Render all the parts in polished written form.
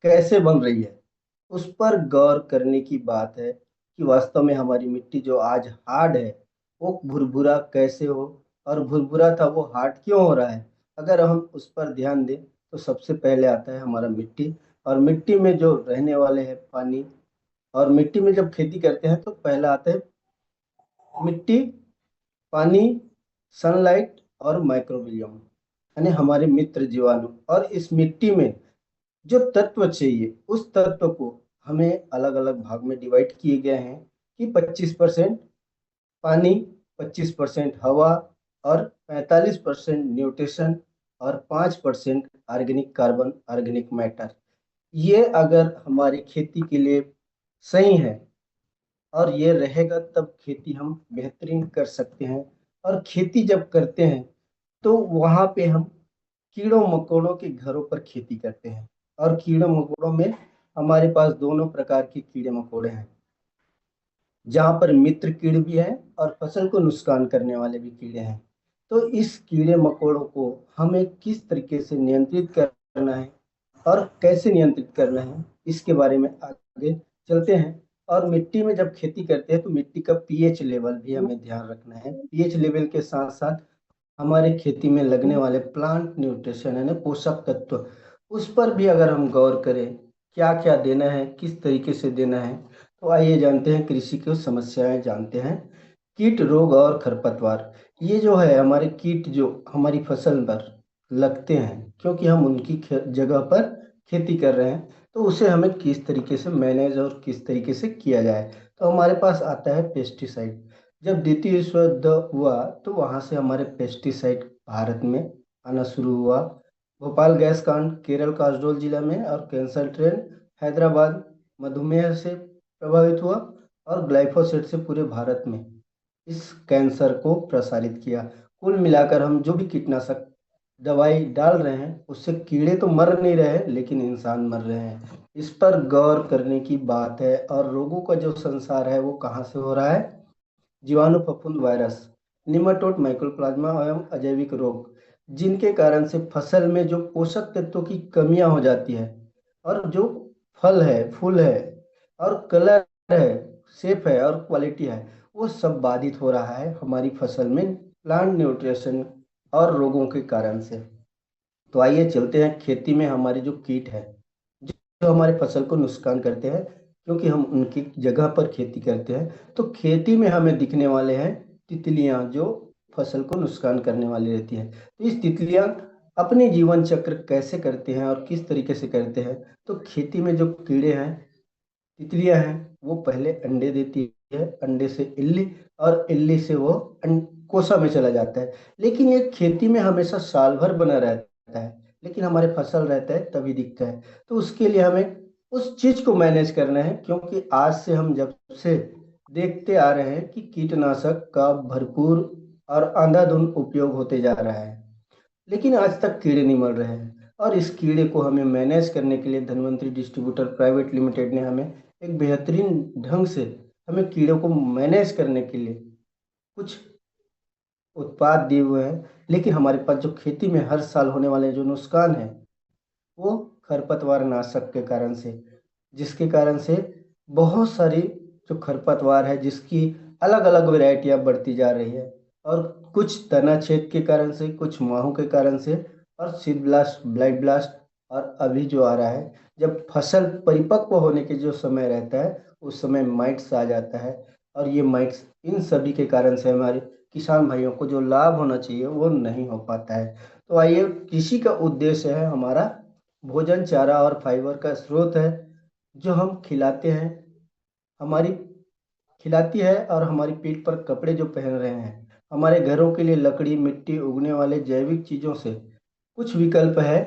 कैसे बन रही है, उस पर गौर करने की बात है कि वास्तव में हमारी मिट्टी जो आज हार्ड है वो भुरभुरा कैसे हो, और भुरभुरा था वो हार्ड क्यों हो रहा है। अगर हम उस पर ध्यान दें तो सबसे पहले आता है हमारा मिट्टी। और मिट्टी में जो रहने वाले हैं पानी। और मिट्टी में जब खेती करते हैं तो पहला आता है मिट्टी, पानी, सनलाइट और माइक्रोबियम, यानी हमारे मित्र जीवाणु। और इस मिट्टी में जो तत्व चाहिए उस तत्व को हमें अलग अलग भाग में डिवाइड किए गए हैं कि 25% पानी, 25% हवा और 45% न्यूट्रिशन और 5% ऑर्गेनिक कार्बन, ऑर्गेनिक मैटर। ये अगर हमारी खेती के लिए सही है और ये रहेगा तब खेती हम बेहतरीन कर सकते हैं। और खेती जब करते हैं तो वहाँ पे हम कीड़ों मकोड़ों के घरों पर खेती करते हैं। और कीड़ों मकोड़ों में हमारे पास दोनों प्रकार के कीड़े मकोड़े हैं, जहाँ पर मित्र कीड़े भी हैं और फसल को नुकसान करने वाले भी कीड़े हैं। तो इस कीड़े मकोड़ों को हमें किस तरीके से नियंत्रित करना है और कैसे नियंत्रित करना है, इसके बारे में आगे चलते हैं। और मिट्टी में जब खेती करते हैं तो मिट्टी का पीएच लेवल भी हमें ध्यान रखना है। पीएच लेवल के साथ साथ हमारे खेती में लगने वाले प्लांट न्यूट्रिशन यानी पोषक तत्व, उस पर भी अगर हम गौर करें क्या क्या देना है, किस तरीके से देना है। तो आइए जानते हैं कृषि की समस्याएं, जानते हैं कीट रोग और खरपतवार। ये जो है हमारे कीट जो हमारी फसल पर लगते हैं क्योंकि हम उनकी जगह पर खेती कर रहे हैं, तो उसे हमें किस तरीके से मैनेज और किस तरीके से किया जाए। तो हमारे पास आता है पेस्टिसाइड। जब द्वितीय विश्व युद्ध हुआ तो वहां से हमारे पेस्टिसाइड भारत में आना शुरू हुआ। भोपाल गैस कांड केरल कासरगोड जिला में, और कैंसर ट्रेन हैदराबाद मधुमेह से प्रभावित हुआ, और ग्लाइफोसेट से पूरे भारत में इस कैंसर को प्रसारित किया। कुल मिलाकर हम जो भी कीटनाशक दवाई डाल रहे हैं उससे कीड़े तो मर नहीं रहे लेकिन इंसान मर रहे हैं। इस पर गौर करने की बात है। और रोगों का जो संसार है वो कहाँ से हो रहा है, जीवाणु, फफूंद, वायरस, निमाटोड, माइकोप्लाज्मा एवं अजैविक रोग, जिनके कारण से फसल में जो पोषक तत्वों की कमियां हो जाती है, और जो फल है, फूल है और कलर है, शेप है और क्वालिटी है, वो सब बाधित हो रहा है हमारी फसल में प्लांट न्यूट्रिशन और रोगों के कारण से। तो आइए चलते हैं खेती में हमारे जो कीट है जो हमारे फसल को नुकसान करते हैं, क्योंकि हम उनकी जगह पर खेती करते हैं। तो खेती में हमें दिखने वाले हैं तितलियां जो फसल को नुकसान करने वाली रहती है। तो इस तितलियां अपने जीवन चक्र कैसे करते हैं और किस तरीके से करते हैं। तो खेती में जो कीड़े हैं, तितलियां हैं, वो पहले अंडे देती है, अंडे से इल्ली, और इल्ली से वो कोसा में चला जाता है। लेकिन ये खेती में हमेशा साल भर बना रहता है, लेकिन हमारे फसल रहता है तभी दिखता है। तो उसके लिए हमें उस चीज को मैनेज करना है, क्योंकि आज से हम जब से देखते आ रहे हैं कि कीटनाशक का भरपूर और अंधाधुंध उपयोग होते जा रहा है, लेकिन आज तक कीड़े नहीं मर रहे हैं। और इस कीड़े को हमें मैनेज करने के लिए धन्वंतरी डिस्ट्रीब्यूटर प्राइवेट लिमिटेड ने हमें एक बेहतरीन ढंग से हमें कीड़ों को मैनेज करने के लिए कुछ उत्पाद दिए हुए हैं। लेकिन हमारे पास जो खेती में हर साल होने वाले जो नुकसान है वो खरपतवार नाशक के कारण से, जिसके कारण से बहुत सारी जो खरपतवार है जिसकी अलग अलग वैरायटियां बढ़ती जा रही है। और कुछ तना छेद के कारण से, कुछ माहू के कारण से, और सीड ब्लास्ट, ब्लाइट ब्लास्ट, और अभी जो आ रहा है जब फसल परिपक्व होने के जो समय रहता है उस समय माइट्स आ जाता है। और ये माइट्स, इन सभी के कारण से हमारे किसान भाइयों को जो लाभ होना चाहिए वो नहीं हो पाता है। तो आइए, कृषि का उद्देश्य है हमारा भोजन, चारा और फाइबर का स्रोत है जो हम खिलाते हैं, हमारी खिलाती है, और हमारी पीठ पर कपड़े जो पहन रहे हैं, हमारे घरों के लिए लकड़ी, मिट्टी, उगने वाले जैविक चीजों से कुछ विकल्प है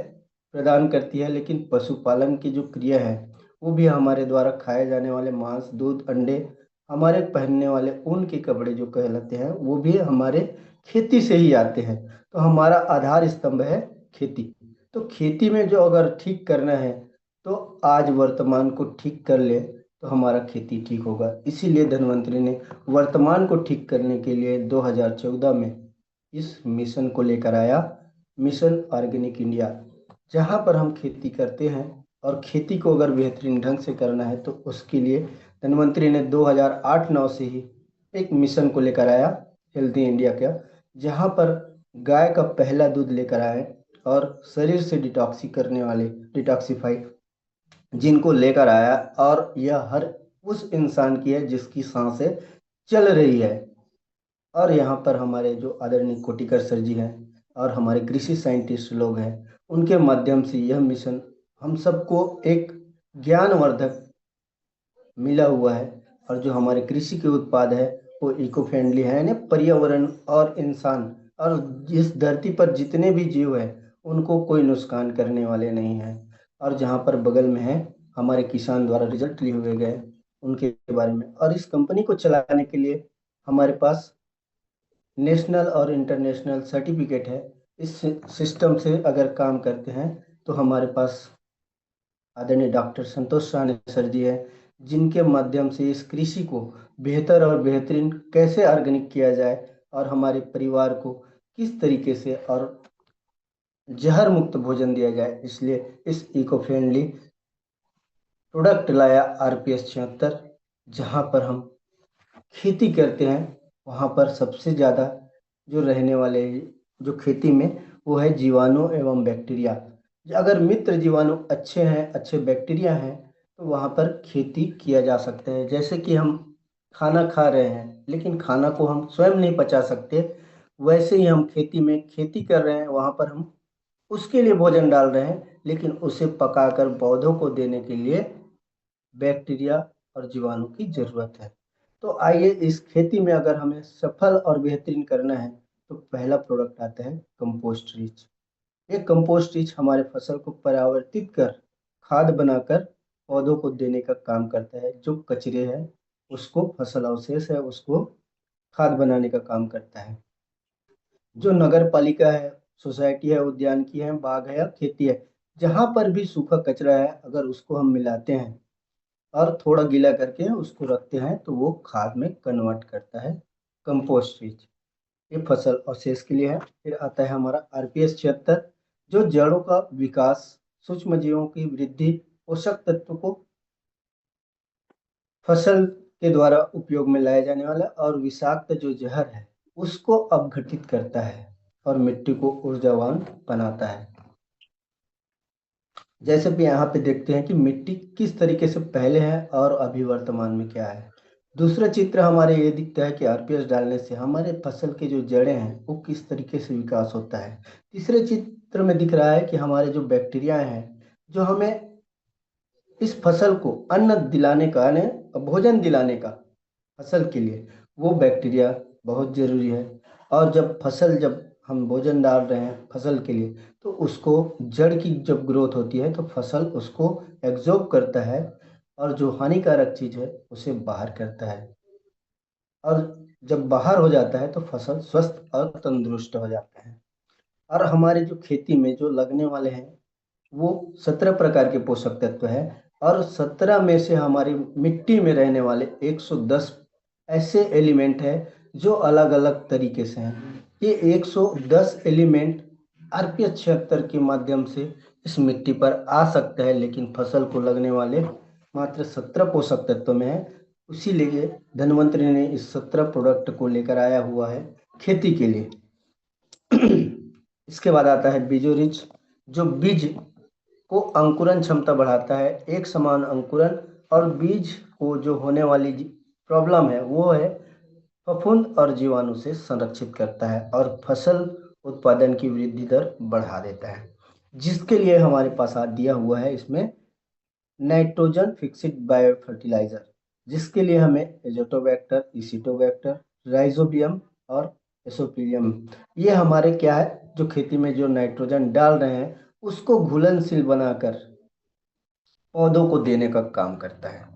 प्रदान करती है। लेकिन पशुपालन की जो क्रिया है वो भी हमारे द्वारा खाए जाने वाले मांस, दूध, अंडे, हमारे पहनने वाले ऊन के कपड़े जो कहलाते हैं वो भी हमारे खेती से ही आते हैं। तो हमारा आधार स्तंभ है खेती। तो खेती में जो अगर ठीक करना है तो आज वर्तमान को ठीक कर ले तो हमारा खेती ठीक होगा। इसीलिए धन्वंतरी ने वर्तमान को ठीक करने के लिए 2014 में इस मिशन को लेकर आया, मिशन ऑर्गेनिक इंडिया, जहाँ पर हम खेती करते हैं और खेती को अगर बेहतरीन ढंग से करना है तो उसके लिए धनवंतरी ने 2008-9 से ही एक मिशन को लेकर आया, हेल्दी इंडिया का, जहाँ पर गाय का पहला दूध लेकर आए और शरीर से डिटॉक्सी करने वाले डिटॉक्सीफाई जिनको लेकर आया, और यह हर उस इंसान की है जिसकी सांसें चल रही है। और यहाँ पर हमारे जो आदरणीय कोटिकर सर जी हैं और हमारे कृषि साइंटिस्ट लोग हैं, उनके माध्यम से यह मिशन हम सबको एक ज्ञानवर्धक मिला हुआ है। और जो हमारे कृषि के उत्पाद है वो इको फ्रेंडली है, यानी पर्यावरण और इंसान और इस धरती पर जितने भी जीव हैं उनको कोई नुकसान करने वाले नहीं हैं। और जहाँ पर बगल में है हमारे किसान द्वारा रिजल्ट लिए हुए गए उनके बारे में, और इस कंपनी को चलाने के लिए हमारे पास नेशनल और इंटरनेशनल सर्टिफिकेट है। इस सिस्टम से अगर काम करते हैं तो हमारे पास आदरणीय डॉक्टर संतोष राणे सर जी हैं, जिनके माध्यम से इस कृषि को बेहतर और बेहतरीन कैसे ऑर्गेनिक किया जाए और हमारे परिवार को किस तरीके से और जहर मुक्त भोजन दिया जाए, इसलिए इस इको फ्रेंडली प्रोडक्ट लाया RPS 76, जहाँ पर हम खेती करते हैं वहाँ पर सबसे ज़्यादा जो रहने वाले जो खेती में वो है जीवाणु एवं बैक्टीरिया। अगर मित्र जीवाणु अच्छे हैं, अच्छे बैक्टीरिया हैं, तो वहाँ पर खेती किया जा सकता है। जैसे कि हम खाना खा रहे हैं लेकिन खाना को हम स्वयं नहीं पचा सकते, वैसे ही हम खेती में खेती कर रहे हैं, वहाँ पर हम उसके लिए भोजन डाल रहे हैं लेकिन उसे पकाकर पौधों को देने के लिए बैक्टीरिया और जीवाणु की जरूरत है। तो आइए इस खेती में अगर हमें सफल और बेहतरीन करना है तो पहला प्रोडक्ट आता है कंपोस्ट रिच। ये कंपोस्ट रिच हमारे फसल को परावर्तित कर खाद बनाकर पौधों को देने का काम करता है। जो कचरे है उसको, फसल अवशेष है उसको खाद बनाने का काम करता है। जो नगर पालिका है, सोसाइटी है, उद्यान की है, बाग है या खेती है, जहाँ पर भी सूखा कचरा है अगर उसको हम मिलाते हैं और थोड़ा गीला करके उसको रखते हैं तो वो खाद में कन्वर्ट करता है कंपोस्ट बीज। ये फसल अवशेष के लिए है। फिर आता है हमारा RPS 76, जो जड़ों का विकास, सूक्ष्म जीवों की वृद्धि, पोषक तत्व को फसल के द्वारा उपयोग में लाया जाने वाला और विषाक्त जो जहर है उसको अपघटित करता है और मिट्टी को ऊर्जावान बनाता है। जैसे कि यहाँ पे देखते हैं कि मिट्टी किस तरीके से पहले है और अभी वर्तमान में क्या है। दूसरा चित्र हमारे ये दिखता है कि RPS डालने से हमारे फसल के जो जड़ें हैं वो किस तरीके से विकास होता है। तीसरे चित्र में दिख रहा है कि हमारे जो बैक्टीरिया हैं जो हमें इस फसल को अन्न दिलाने का, यानी भोजन दिलाने का फसल के लिए, वो बैक्टीरिया बहुत जरूरी है। और जब हम भोजन डाल रहे हैं फसल के लिए तो उसको जड़ की जब ग्रोथ होती है तो फसल उसको एब्जॉर्ब करता है और जो हानिकारक चीज है उसे बाहर करता है। और जब बाहर हो जाता है तो फसल स्वस्थ और तंदुरुस्त हो जाता है। और हमारे जो खेती में जो लगने वाले हैं वो 17 प्रकार के पोषक तत्व है, और 17 में से हमारी मिट्टी में रहने वाले 110 ऐसे एलिमेंट है जो अलग अलग तरीके से हैं। ये 110 एलिमेंट RPS 76 के माध्यम से इस मिट्टी पर आ सकता है, लेकिन फसल को लगने वाले मात्र 17 पोषक तत्व में है। इसीलिए धनवंतरी ने इस 17 प्रोडक्ट को लेकर आया हुआ है खेती के लिए। इसके बाद आता है बीजो रिच, जो बीज को अंकुरन क्षमता बढ़ाता है, एक समान अंकुरन, और बीज को जो होने वाली प्रॉब्लम है वो है फफूंद और जीवाणु से संरक्षित करता है और फसल उत्पादन की वृद्धि दर बढ़ा देता है। जिसके लिए हमारे पास दिया हुआ है इसमें नाइट्रोजन फिक्स्ड बायो फर्टिलाइजर, जिसके लिए हमें एजोटोबैक्टर, इसिटोबैक्टर, राइजोबियम और एसोप्रिलियम, ये हमारे क्या है जो खेती में जो नाइट्रोजन डाल रहे हैं उसको घुलनशील बनाकर पौधों को देने का काम करता है।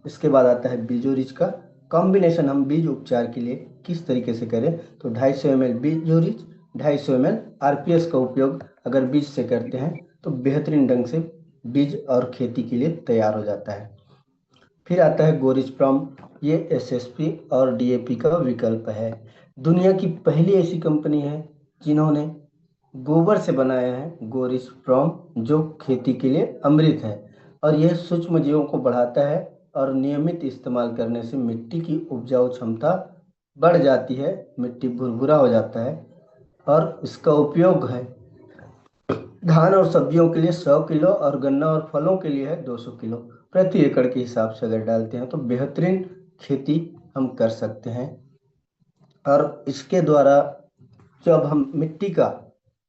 इसके बाद आता है बीजोरिच का कॉम्बिनेशन। हम बीज उपचार के लिए किस तरीके से करें, तो 250 ml बीजोरिच, 250 ml RPS का उपयोग अगर बीज से करते हैं तो बेहतरीन ढंग से बीज और खेती के लिए तैयार हो जाता है। फिर आता है गोरिच प्रॉम, ये SSP और DAP का विकल्प है। दुनिया की पहली ऐसी कंपनी है जिन्होंने गोबर से बनाया है गोरिच प्रॉम, जो खेती के लिए अमृत है। और यह सूक्ष्म जीवों को बढ़ाता है और नियमित इस्तेमाल करने से मिट्टी की उपजाऊ क्षमता बढ़ जाती है, मिट्टी भुरभुरा हो जाता है। और इसका उपयोग है धान और सब्जियों के लिए 100 किलो और गन्ना और फलों के लिए है 200 किलो प्रति एकड़ के हिसाब से अगर डालते हैं तो बेहतरीन खेती हम कर सकते हैं। और इसके द्वारा जब हम मिट्टी का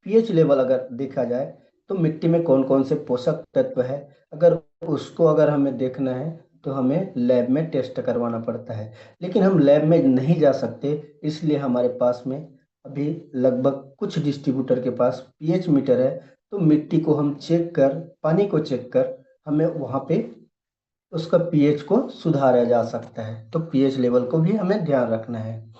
पीएच लेवल अगर देखा जाए तो मिट्टी में कौन कौन से पोषक तत्व है, अगर उसको अगर हमें देखना है तो हमें लैब में टेस्ट करवाना पड़ता है। लेकिन हम लैब में नहीं जा सकते, इसलिए हमारे पास में अभी लगभग कुछ डिस्ट्रीब्यूटर के पास पीएच मीटर है। तो मिट्टी को हम चेक कर, पानी को चेक कर हमें वहाँ पे उसका पीएच को सुधारा जा सकता है। तो पीएच लेवल को भी हमें ध्यान रखना है।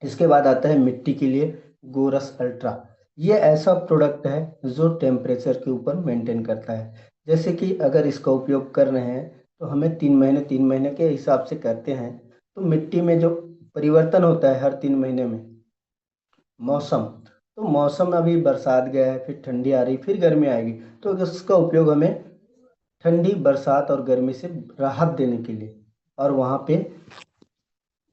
इसके बाद आता है मिट्टी के लिए गोरस अल्ट्रा। ये ऐसा प्रोडक्ट है जो टेम्परेचर के ऊपर मेंटेन करता है। जैसे कि अगर इसका उपयोग कर रहे हैं तो हमें 3 महीने के हिसाब से करते हैं। तो मिट्टी में जो परिवर्तन होता है हर 3 महीने में मौसम, तो मौसम अभी बरसात गया है, फिर ठंडी आ रही, फिर गर्मी आएगी, तो इसका उपयोग हमें ठंडी, बरसात और गर्मी से राहत देने के लिए और वहाँ पे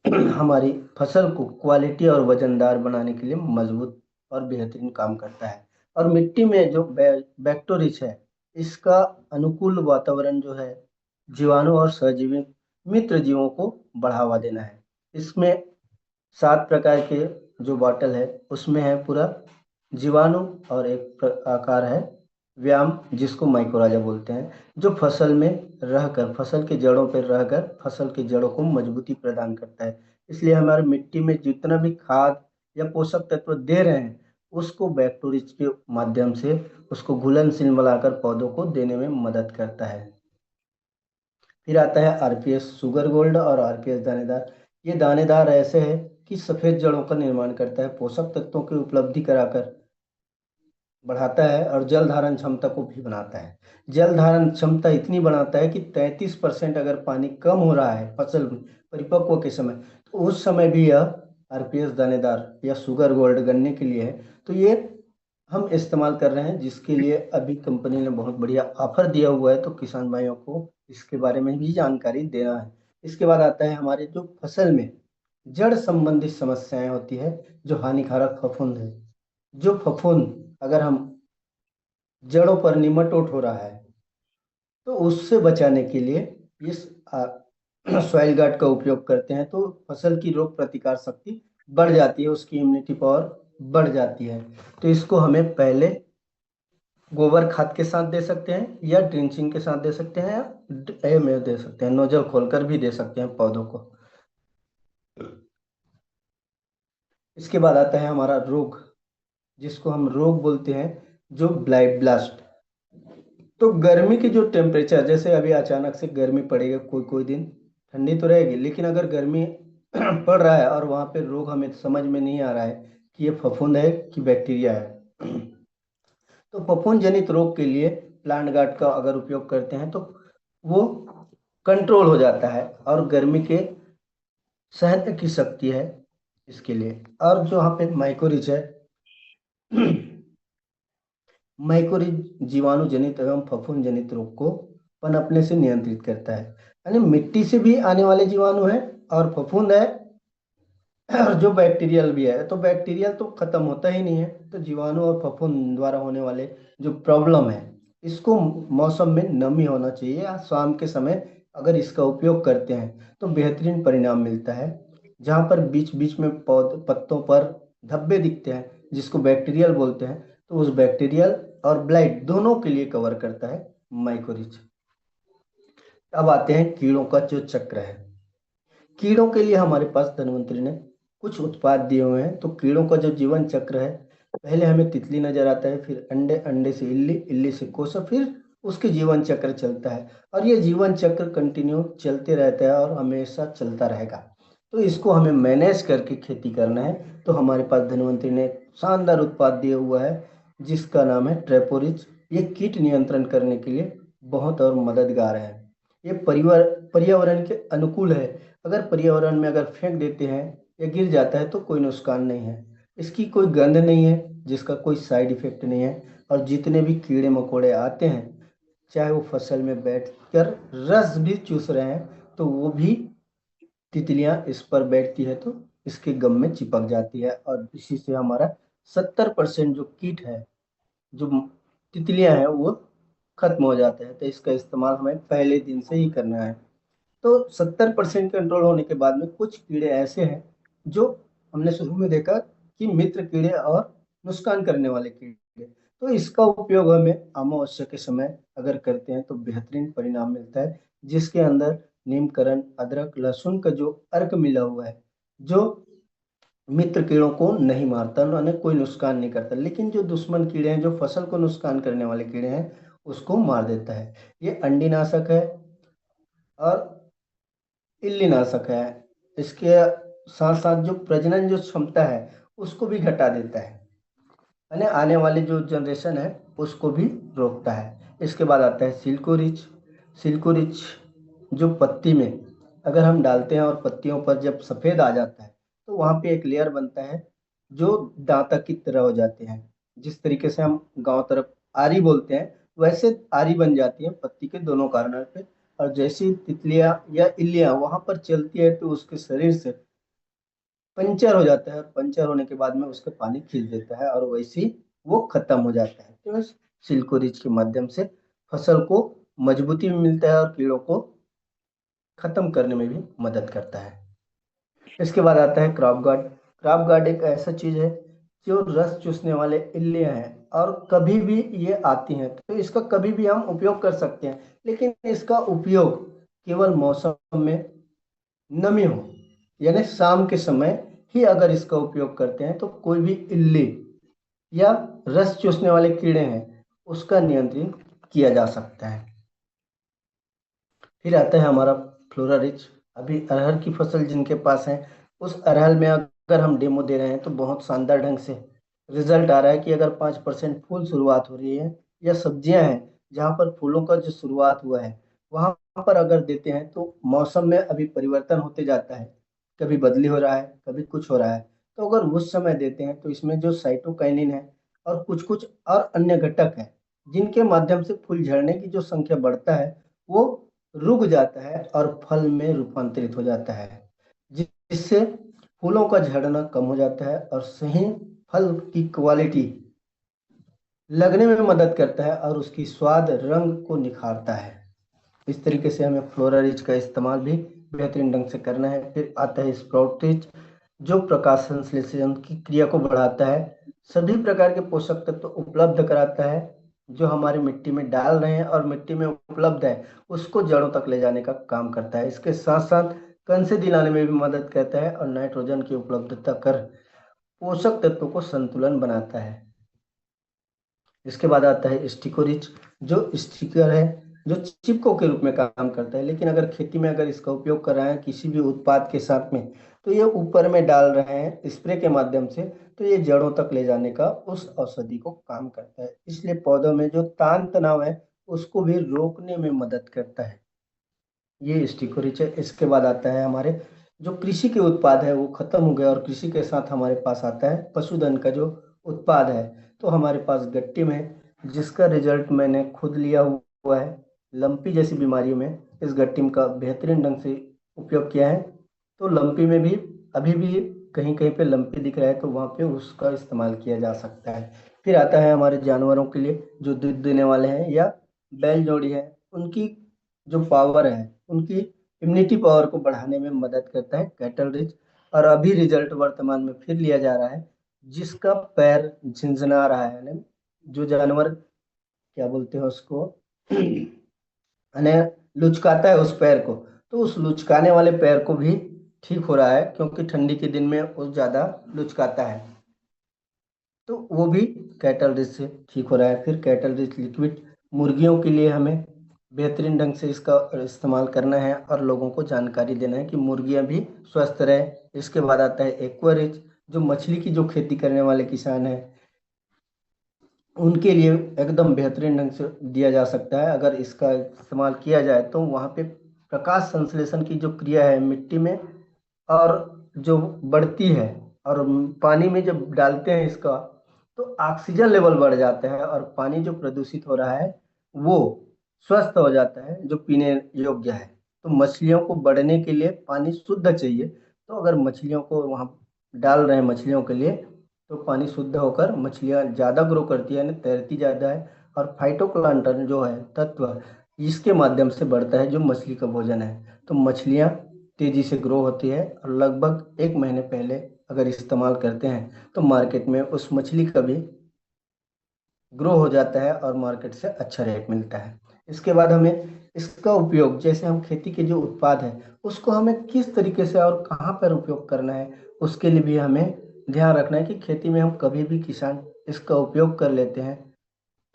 हमारी फसल को क्वालिटी और वजनदार बनाने के लिए मजबूत और बेहतरीन काम करता है। और मिट्टी में जो बैक्टोरिच है, इसका अनुकूल वातावरण जो है जीवाणु और सहजीवी मित्र जीवों को बढ़ावा देना है। इसमें 7 प्रकार के जो बॉटल है उसमें है पूरा जीवाणु, और एक आकार है व्यायाम जिसको माइकोराजा बोलते हैं, जो फसल में रहकर, फसल के जड़ों पर रहकर फसल की जड़ों को मजबूती प्रदान करता है। इसलिए हमारे मिट्टी में जितना भी खाद या पोषक तत्व दे रहे हैं उसको बैक्टोरिच के माध्यम से उसको घुलनशील मिलाकर पौधों को देने में मदद करता है। फिर आता है आरपीएस सुगर गोल्ड और आरपीएस दानेदार। ये दानेदार ऐसे है कि सफेद जड़ों का निर्माण करता है, पोषक तत्वों की उपलब्धि कराकर बढ़ाता है और जल धारण क्षमता को भी बनाता है। जल धारण क्षमता इतनी बनाता है कि 33% अगर पानी कम हो रहा है फसल में परिपक्व के समय, तो उस समय भी यह आरपीएस दानेदार या सुगर गोल्ड गन्ने के लिए है। तो ये हम इस्तेमाल कर रहे हैं, जिसके लिए अभी कंपनी ने बहुत बढ़िया ऑफर दिया हुआ है, तो किसान भाइयों को इसके बारे में भी जानकारी देना है। इसके बाद आता है हमारे जो फसल में जड़ संबंधी समस्याएं होती है, जो हानिकारक फफूंद है। जो फफूंद अगर हम जड़ों पर निमटोड हो रहा है तो उससे बचाने के लिए इस सॉइल गार्ड का उपयोग करते हैं, तो फसल की रोग प्रतिकार शक्ति बढ़ जाती है, उसकी इम्यूनिटी पावर बढ़ जाती है। तो इसको हमें पहले गोबर खाद के साथ दे सकते हैं या ड्रिंचिंग के साथ दे सकते हैं या ए में दे सकते हैं, नोजल खोलकर भी दे सकते हैं पौधों को। इसके बाद आता है हमारा रोग, जिसको हम रोग बोलते हैं, जो ब्लाइट ब्लास्ट। तो गर्मी की जो टेम्परेचर, जैसे अभी अचानक से गर्मी पड़ेगी, कोई कोई दिन ठंडी तो रहेगी, लेकिन अगर गर्मी पड़ रहा है और वहाँ पे रोग हमें समझ में नहीं आ रहा है कि ये फफूंद है कि बैक्टीरिया है, तो फफूंद जनित रोग के लिए प्लांट गार्ड का अगर उपयोग करते हैं तो वो कंट्रोल हो जाता है और गर्मी के सहने की शक्ति है इसके लिए। और जो यहाँ पे माइकोरिच है, माइकोरिज जीवाणु जनित एवं फफूंद जनित रोग को पनपने से नियंत्रित करता है। यानी मिट्टी से भी आने वाले जीवाणु है और फफूंद है और जो बैक्टीरियल भी है, तो बैक्टीरियल तो खत्म होता ही नहीं है, तो जीवाणु और फफूंद द्वारा होने वाले जो प्रॉब्लम है, इसको मौसम में नमी होना चाहिए या शाम के समय अगर इसका उपयोग करते हैं तो बेहतरीन परिणाम मिलता है। जहाँ पर बीच बीच में पौध पत्तों पर धब्बे दिखते हैं जिसको बैक्टीरियल बोलते हैं, तो उस बैक्टीरियल और ब्लाइट दोनों के लिए कवर करता है माइकोरिच। अब आते हैं कीड़ों का जो चक्र है। कीड़ों के लिए हमारे पास धन्वंतरी ने कुछ उत्पाद दिए हुए हैं। तो कीड़ों का जो जीवन चक्र है, पहले हमें तितली नजर आता है, फिर अंडे, अंडे से इल्ली, इल्ली से कोसा, फिर उसके जीवन चक्र चलता है और ये जीवन चक्र कंटिन्यू चलते रहता है और हमेशा चलता रहेगा। तो इसको हमें मैनेज करके खेती करना है। तो हमारे पास धन्वंतरी ने शानदार उत्पाद दिया हुआ है जिसका नाम है ट्रेपोरिच। ये कीट नियंत्रण करने के लिए बहुत और मददगार है। ये पर्यावरण के अनुकूल है। अगर पर्यावरण में अगर फेंक देते हैं या गिर जाता है तो कोई नुकसान नहीं है। इसकी कोई गंध नहीं है, जिसका कोई साइड इफेक्ट नहीं है, और जितने भी कीड़े मकोड़े आते हैं चाहे वो फसल में बैठकर रस भी चूस रहे हैं, तो वो भी तितलियां इस पर बैठती है तो इसके गम में चिपक जाती है, और इसी से हमारा 70% जो कीट है, जो तितलियां हैं, वो खत्म हो जाते हैं। तो इसका इस्तेमाल हमें पहले दिन से ही करना है। तो 70% कंट्रोल होने के बाद में कुछ कीड़े ऐसे हैं जो हमने शुरू में देखा कि मित्र कीड़े और नुकसान करने वाले कीड़े। तो इसका उपयोग हमें अमावस्या के समय अगर करते हैं तो बेहतरीन परिणाम मिलता है, जिसके अंदर नीमकरण, अदरक, लहसुन का जो अर्क मिला हुआ है, जो मित्र कीड़ों को नहीं मारता, उन्हें कोई नुकसान नहीं करता, लेकिन जो दुश्मन कीड़े हैं, जो फसल को नुकसान करने वाले कीड़े हैं, उसको मार देता है। ये अंडीनाशक है और इल्लीनाशक है। इसके साथ साथ जो प्रजनन जो क्षमता है उसको भी घटा देता है, यानी आने वाली जो जनरेशन है उसको भी रोकता है। इसके बाद आता है सिल्कोरिच। सिल्कोरिच जो पत्ती में अगर हम डालते हैं और पत्तियों पर जब सफ़ेद आ जाता है, तो वहाँ पे एक लेयर बनता है जो दांता की तरह हो जाते हैं। जिस तरीके से हम गांव तरफ आरी बोलते हैं, वैसे आरी बन जाती है पत्ती के दोनों कॉर्नर पे। और जैसे ही तितलियां या इल्लियां वहां पर चलती है तो उसके शरीर से पंचर हो जाता है, और पंचर होने के बाद में उसके पानी खींच देता है, और वैसे ही वो खत्म हो जाता है। तो इस सिल्को रिच के माध्यम से फसल को मजबूती भी मिलता है और कीड़ों को खत्म करने में भी मदद करता है। इसके बाद आता है क्रॉप गार्ड। क्रॉप गार्ड एक ऐसा चीज है जो रस चूसने वाले इल्लियां हैं, और कभी भी ये आती हैं तो इसका कभी भी हम उपयोग कर सकते हैं, लेकिन इसका उपयोग केवल मौसम में नमी हो, यानी शाम के समय ही अगर इसका उपयोग करते हैं तो कोई भी इल्ली या रस चूसने वाले कीड़े हैं उसका नियंत्रण किया जा सकता है। फिर आता है हमारा फ्लोरा रिच। अभी अरहर की फसल जिनके पास है, उस अरहर में अगर हम डेमो दे रहे हैं तो बहुत शानदार ढंग से रिजल्ट आ रहा है कि अगर 5% फूल शुरुआत हो रही है, या सब्जियां हैं जहाँ पर फूलों का जो शुरुआत हुआ है वहां पर अगर देते हैं तो मौसम में अभी परिवर्तन होते जाता है, कभी बदली हो रहा है, कभी कुछ हो रहा है। तो अगर उस समय देते हैं तो इसमें जो साइटोकाइनिन है और कुछ कुछ और अन्य घटक है, जिनके माध्यम से फूल झड़ने की जो संख्या बढ़ता है वो रुक जाता है और फल में रूपांतरित हो जाता है, जिससे फूलों का झड़ना कम हो जाता है और सही फल की क्वालिटी लगने में मदद करता है और उसकी स्वाद रंग को निखारता है। इस तरीके से हमें फ्लोरा रिच का इस्तेमाल भी बेहतरीन ढंग से करना है। फिर आता है स्प्राउट रिच, जो प्रकाश संश्लेषण की क्रिया को बढ़ाता है, सभी प्रकार के पोषक तत्व उपलब्ध कराता है जो हमारी मिट्टी में डाल रहे हैं और मिट्टी में उपलब्ध है उसको जड़ों तक ले जाने का काम करता है। इसके साथ साथ कण से दिलाने में भी मदद करता है और नाइट्रोजन की उपलब्धता कर पोषक तत्वों को संतुलन बनाता है। इसके बाद आता है स्टिकोरिच, जो स्टिकर है, जो चिपको के रूप में काम करता है, लेकिन अगर खेती में अगर इसका उपयोग कर रहे हैं किसी भी उत्पाद के साथ में, तो ये ऊपर में डाल रहे हैं स्प्रे के माध्यम से, तो ये जड़ों तक ले जाने का उस औषधि को काम करता है, इसलिए पौधों में जो तान तनाव है उसको भी रोकने में मदद करता है। ये स्टिकोरिच है। इसके बाद आता है हमारे जो कृषि के उत्पाद है वो खत्म हो गया, और कृषि के साथ हमारे पास आता है पशुधन का जो उत्पाद है। तो हमारे पास गट्टी में, जिसका रिजल्ट मैंने खुद लिया हुआ है, लंपी जैसी बीमारियों में इस गट्टीम का बेहतरीन ढंग से उपयोग किया है। तो लंपी में भी अभी भी कहीं कहीं पे लंपी दिख रहा है तो वहाँ पे उसका इस्तेमाल किया जा सकता है। फिर आता है हमारे जानवरों के लिए जो दूध देने वाले हैं या बैल जोड़ी है, उनकी जो पावर है, उनकी इम्यूनिटी पावर को बढ़ाने में मदद करता है कैटल रिच। और अभी रिजल्ट वर्तमान में फिर लिया जा रहा है, जिसका पैर झिंझना रहा है, यानी जो जानवर क्या बोलते हैं उसको यानी लुचकाता है उस पैर को, तो उस लुचकाने वाले पैर को भी ठीक हो रहा है, क्योंकि ठंडी के दिन में वो ज्यादा लुचकाता है, तो वो भी कैटल रिच से ठीक हो रहा है। फिर कैटल रिच लिक्विड मुर्गियों के लिए हमें बेहतरीन ढंग से इसका इस्तेमाल करना है और लोगों को जानकारी देना है कि मुर्गियां भी स्वस्थ रहे। इसके बाद आता है एक्वा रिच, जो मछली की जो खेती करने वाले किसान हैं उनके लिए एकदम बेहतरीन ढंग से दिया जा सकता है। अगर इसका इस्तेमाल किया जाए तो वहाँ पे प्रकाश संश्लेषण की जो क्रिया है मिट्टी में और जो बढ़ती है, और पानी में जब डालते हैं इसका, तो ऑक्सीजन लेवल बढ़ जाता है और पानी जो प्रदूषित हो रहा है वो स्वस्थ हो जाता है, जो पीने योग्य है। तो मछलियों को बढ़ने के लिए पानी शुद्ध चाहिए। तो अगर मछलियों को वहाँ डाल रहे हैं मछलियों के लिए, तो पानी शुद्ध होकर मछलियाँ ज़्यादा ग्रो करती है, यानी तैरती ज़्यादा है। और फाइटोप्लैंटन जो है तत्व, इसके माध्यम से बढ़ता है, जो मछली का भोजन है। तो मछलियाँ तेजी से ग्रो होती है, और लगभग 1 महीने पहले अगर इस्तेमाल करते हैं तो मार्केट में उस मछली का भी ग्रो हो जाता है और मार्केट से अच्छा रेट मिलता है। इसके बाद हमें इसका उपयोग, जैसे हम खेती के जो उत्पाद है उसको हमें किस तरीके से और कहाँ पर उपयोग करना है, उसके लिए भी हमें ध्यान रखना है कि खेती में हम कभी भी किसान इसका उपयोग कर लेते हैं,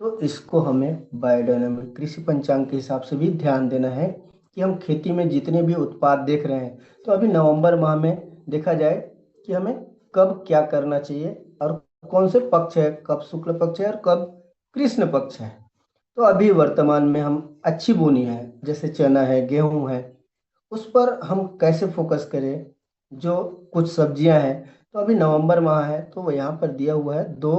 तो इसको हमें बायोडायनमिक कृषि पंचांग के हिसाब से भी ध्यान देना है कि हम खेती में जितने भी उत्पाद देख रहे हैं, तो अभी नवंबर माह में देखा जाए कि हमें कब क्या करना चाहिए, और कौन से पक्ष है, कब शुक्ल पक्ष है और कब कृष्ण पक्ष है। तो अभी वर्तमान में हम अच्छी बोनी है, जैसे चना है, गेहूं है, उस पर हम कैसे फोकस करें। जो कुछ सब्जियां हैं, तो अभी नवंबर माह है, तो वो यहाँ पर दिया हुआ है 2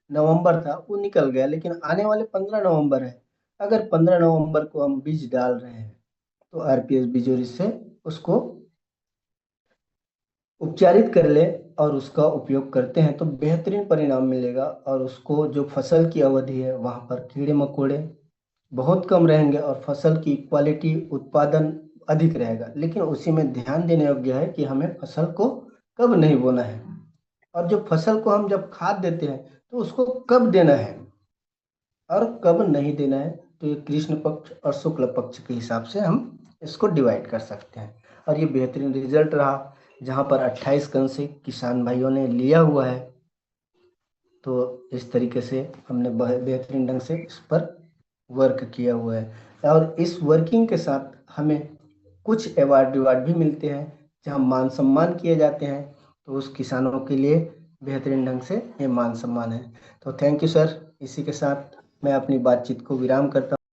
नवंबर था, वो निकल गया, लेकिन आने वाले 15 नवंबर है। अगर 15 नवंबर को हम बीज डाल रहे हैं, तो आरपीएस बिजोरी से उसको उपचारित कर ले और उसका उपयोग करते हैं, तो बेहतरीन परिणाम मिलेगा। और उसको जो फसल की अवधि है, वहाँ पर कीड़े मकोड़े बहुत कम रहेंगे और फसल की क्वालिटी, उत्पादन अधिक रहेगा। लेकिन उसी में ध्यान देने योग्य है कि हमें फसल को कब नहीं बोना है, और जो फसल को हम जब खाद देते हैं तो उसको कब देना है और कब नहीं देना है। तो ये कृष्ण पक्ष और शुक्ल पक्ष के हिसाब से हम इसको डिवाइड कर सकते हैं। और ये बेहतरीन रिजल्ट रहा, जहाँ पर 28 कन से किसान भाइयों ने लिया हुआ है। तो इस तरीके से हमने बेहतरीन ढंग से इस पर वर्क किया हुआ है, और इस वर्किंग के साथ हमें कुछ अवार्ड रिवार्ड भी मिलते हैं, जहाँ मान सम्मान किए जाते हैं। तो उस किसानों के लिए बेहतरीन ढंग से ये मान सम्मान है। तो थैंक यू सर, इसी के साथ मैं अपनी बातचीत को विराम करता हूँ।